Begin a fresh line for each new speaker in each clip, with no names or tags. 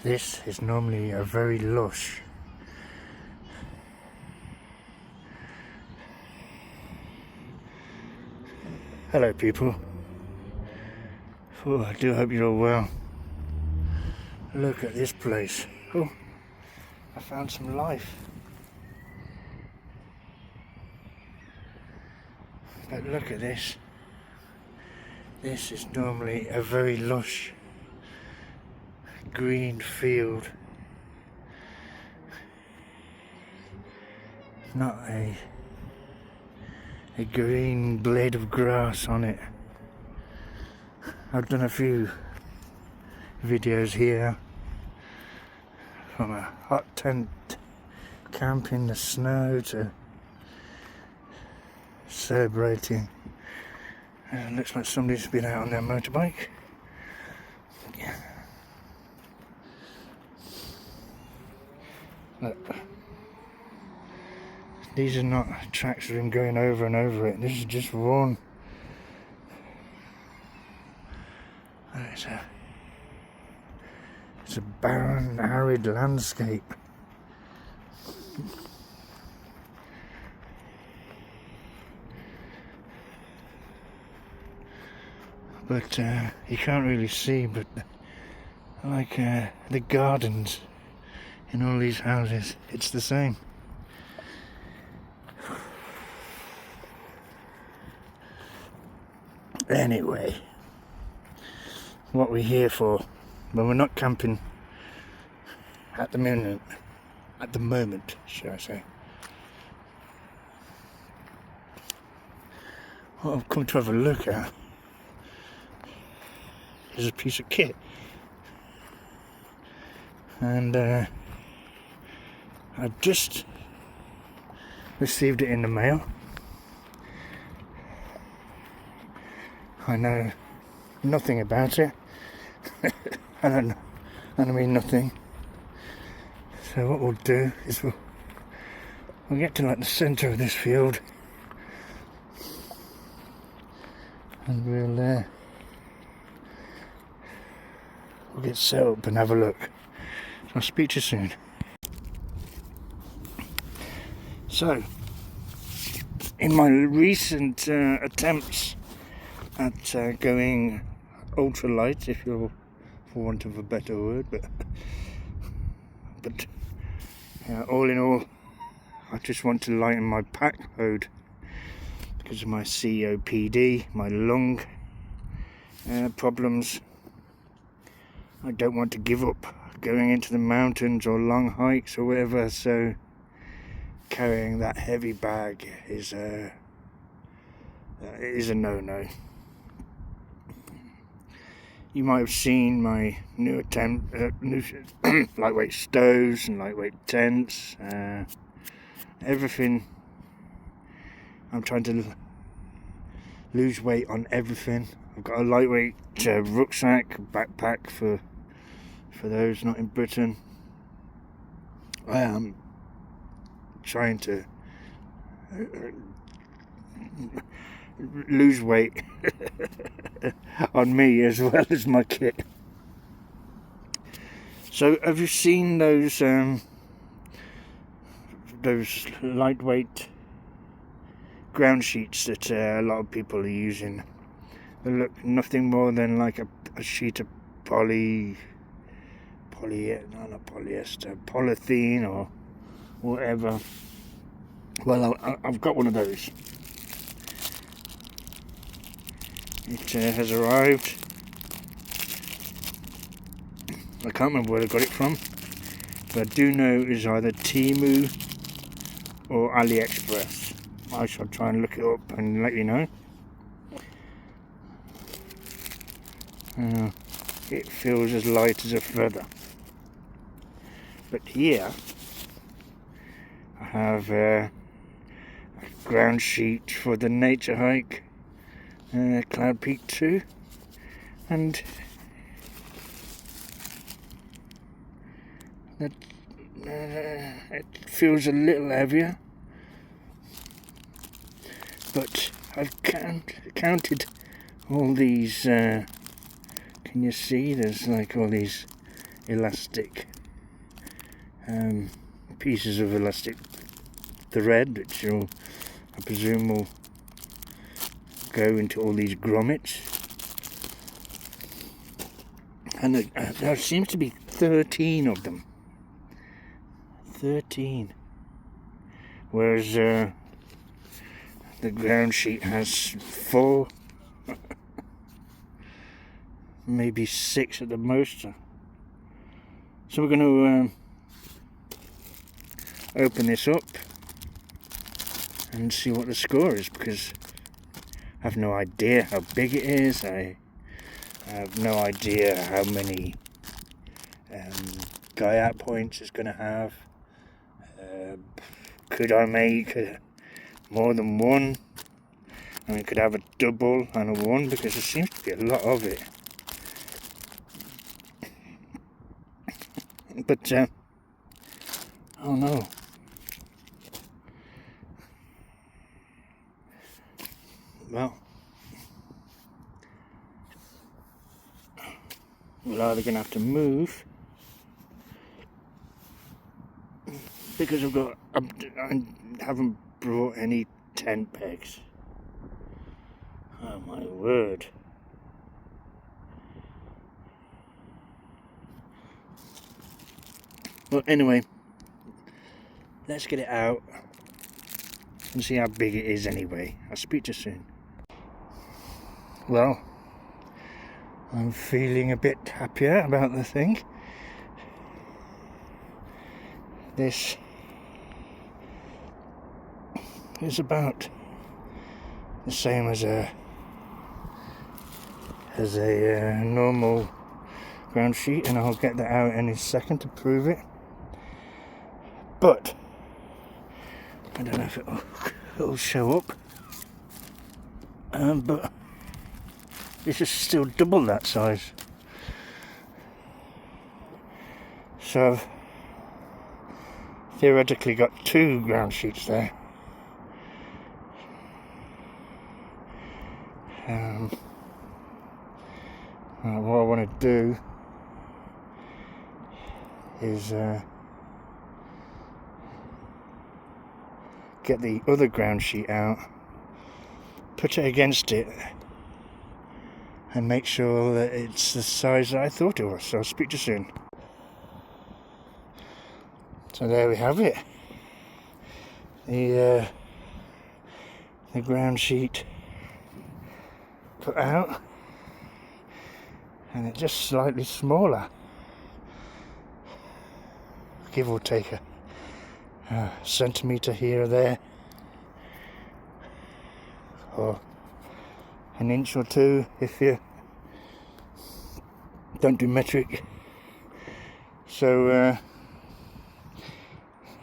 This is normally a very lush hello people. Oh, I do hope you're all well. Look at this place. Oh, I found some life. But look at this. This is normally a very lush green field. Not a green blade of grass on it. I've done a few videos here from a hot tent camp in the snow to celebrating. Looks like somebody's been out on their motorbike. Yeah. Look. These are not tracks that have been going over and over it. This is just worn. It's a barren, arid landscape. But you can't really see, but like the gardens in all these houses, it's the same. Anyway, what we're here for, when we're not camping at the moment, should I say. What I've come to have a look at is a piece of kit, and I've just received it in the mail. I know nothing about it. I don't mean nothing. So what we'll do is we'll get to like the centre of this field, and we'll get set up and have a look. So I'll speak to you soon. So, in my recent attempts at going ultralight, if you're, for want of a better word, but all in all, I just want to lighten my pack load because of my COPD, my lung problems. I don't want to give up going into the mountains or long hikes or whatever, so carrying that heavy bag is a no-no. You might have seen my new attempt at new lightweight stoves and lightweight tents, everything. I'm trying to lose weight on everything. I've got a lightweight rucksack, backpack for those not in Britain. I am trying to lose weight on me as well as my kit. So have you seen those lightweight ground sheets that a lot of people are using? They look nothing more than like a sheet of polyethylene or whatever. Well, I've got one of those. It has arrived. I can't remember where I got it from, but I do know it's either Temu or AliExpress. I shall try and look it up and let you know. It feels as light as a feather. But here I have a ground sheet for the nature hike, Cloud Peak 2, and it feels a little heavier, but I've counted all these. Can you see? There's like all these elastic pieces of elastic thread, which I presume will go into all these grommets. And there seems to be 13 of them. 13. Whereas the ground sheet has 4, maybe 6 at the most. So we're going to open this up and see what the score is, because I have no idea how big it is. I have no idea how many guy out points it's going to have. Could I make more than one? I mean, could I have a double and a 1, because there seems to be a lot of it. But oh no. Well, we're either going to have to move, because I haven't brought any tent pegs. Oh my word. Well, anyway, let's get it out and see how big it is anyway. I'll speak to you soon. Well, I'm feeling a bit happier about the thing. This is about the same as a normal ground sheet, and I'll get that out in a second to prove it. But I don't know if it'll show up. But this is still double that size. So I've theoretically got 2 ground sheets there. What I want to do is get the other ground sheet out, put it against it, and make sure that it's the size that I thought it was. So I'll speak to you soon. So there we have it. The ground sheet put out, and it's just slightly smaller, give or take a centimetre here or there, or an inch or 2 if you don't do metric. So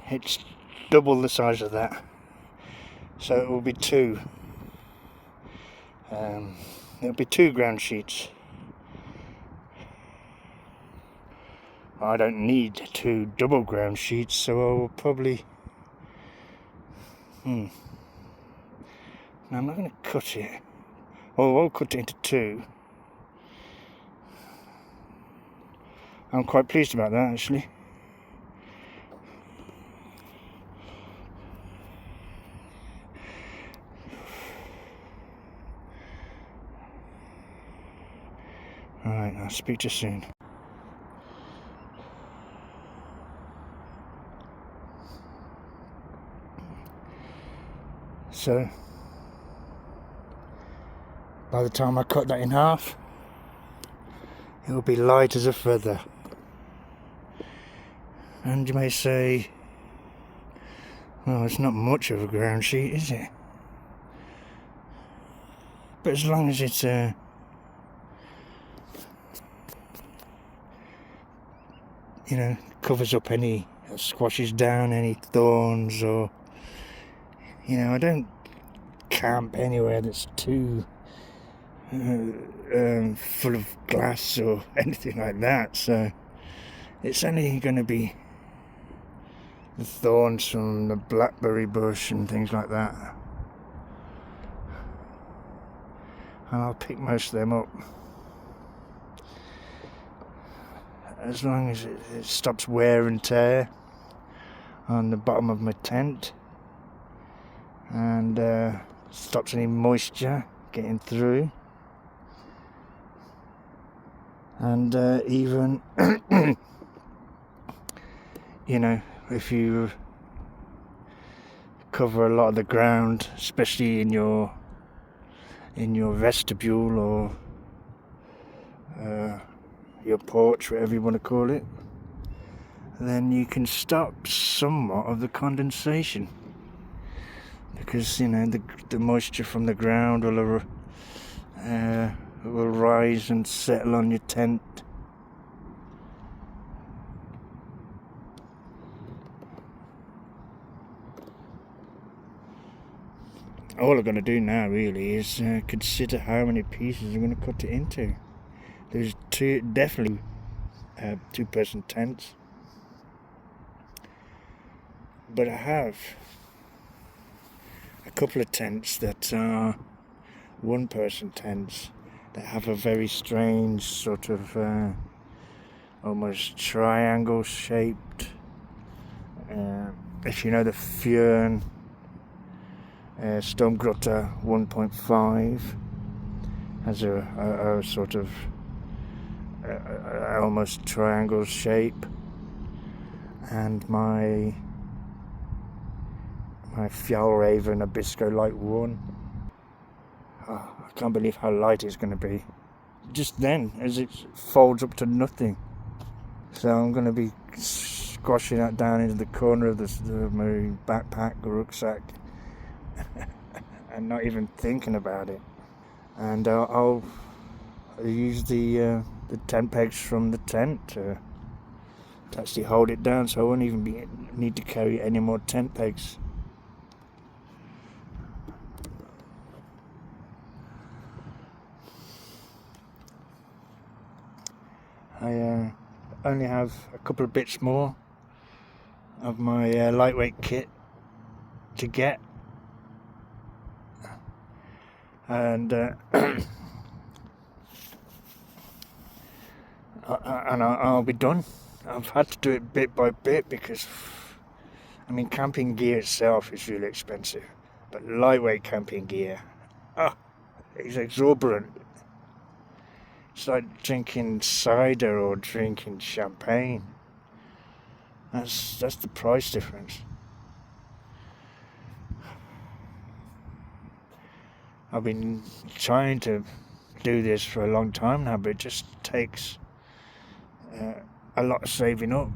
it's double the size of that, so it will be 2. It'll be 2 ground sheets. I don't need 2 double ground sheets, so I will probably now I'm not going to cut it. Well, I'll cut it into 2. I'm quite pleased about that, actually. Alright, I'll speak to you soon. So, by the time I cut that in half, it will be light as a feather. And you may say, well, it's not much of a ground sheet, is it? But as long as it's covers up any, squashes down any thorns, or I don't camp anywhere that's too full of glass or anything like that, so it's only going to be the thorns from the blackberry bush and things like that, and I'll pick most of them up. as long as it stops wear and tear on the bottom of my tent, and stops any moisture getting through, and even you know, if you cover a lot of the ground, especially in your vestibule or your porch, whatever you want to call it, then you can stop somewhat of the condensation, because you know the moisture from the ground will rise and settle on your tent. All I'm going to do now really is consider how many pieces I'm going to cut it into. There's definitely two-person tents, but I have a couple of tents that are one-person tents that have a very strange sort of almost triangle shaped. If you know the Fjern Stormgrotta 1.5 has a sort of almost triangle shape, and my Fjallraven Abisko Light 1. Oh, I can't believe how light it's going to be just then, as it folds up to nothing. So I'm going to be squashing that down into the corner of my backpack or rucksack and not even thinking about it. And I'll use the tent pegs from the tent to actually hold it down, so I won't even need to carry any more tent pegs. I only have a couple of bits more of my lightweight kit to get, and I'll be done. I've had to do it bit by bit because, I mean, camping gear itself is really expensive, but lightweight camping gear, it's exorbitant. It's like drinking cider or drinking champagne. That's the price difference. I've been trying to do this for a long time now, but it just takes a lot of saving up.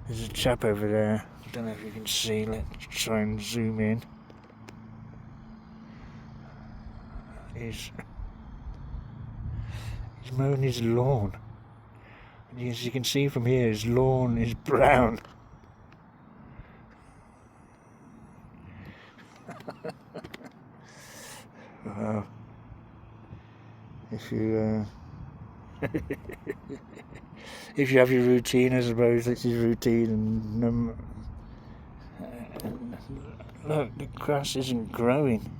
There's a chap over there. I don't know if you can see. Let's try and zoom in. He's mowing his lawn. And as you can see from here, his lawn is brown. Wow. If you if you have your routine, I suppose that's his routine. And look, the grass isn't growing.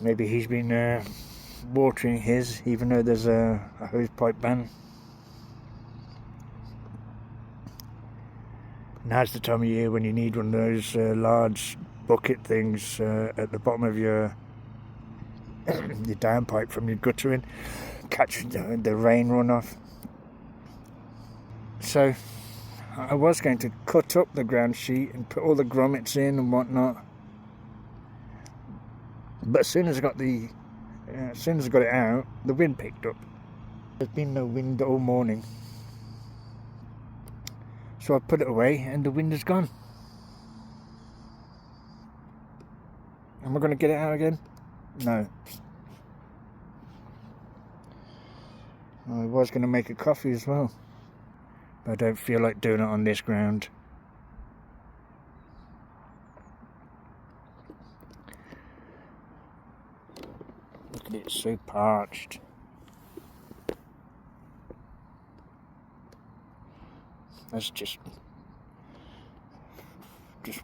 Maybe he's been watering his, even though there's a hosepipe ban. Now's the time of year when you need one of those large bucket things at the bottom of your downpipe from your guttering, catch the rain runoff. So I was going to cut up the ground sheet and put all the grommets in and whatnot, but as soon as I got it out, the wind picked up. There's been no wind all morning, so I put it away and the wind is gone. Am I going to get it out again? No. I was going to make a coffee as well, but I don't feel like doing it on this ground. Look at it, it's so parched. That's just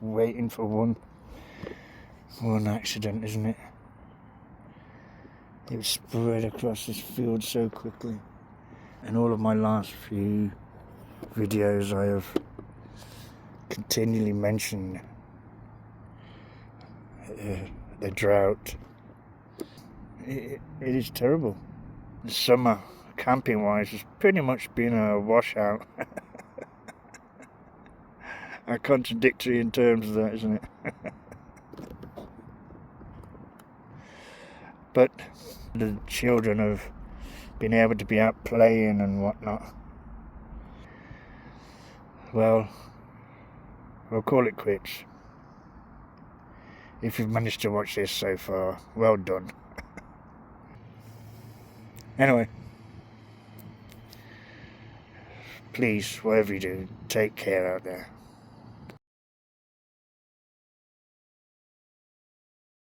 waiting for one accident, isn't it? It spread across this field so quickly. In all of my last few videos I have continually mentioned the drought. It is terrible. The summer, camping wise, has pretty much been a washout. Contradictory in terms of that, isn't it? But the children have been able to be out playing and whatnot. Well, we'll call it quits. If you've managed to watch this so far, well done. Anyway, please, whatever you do, take care out there.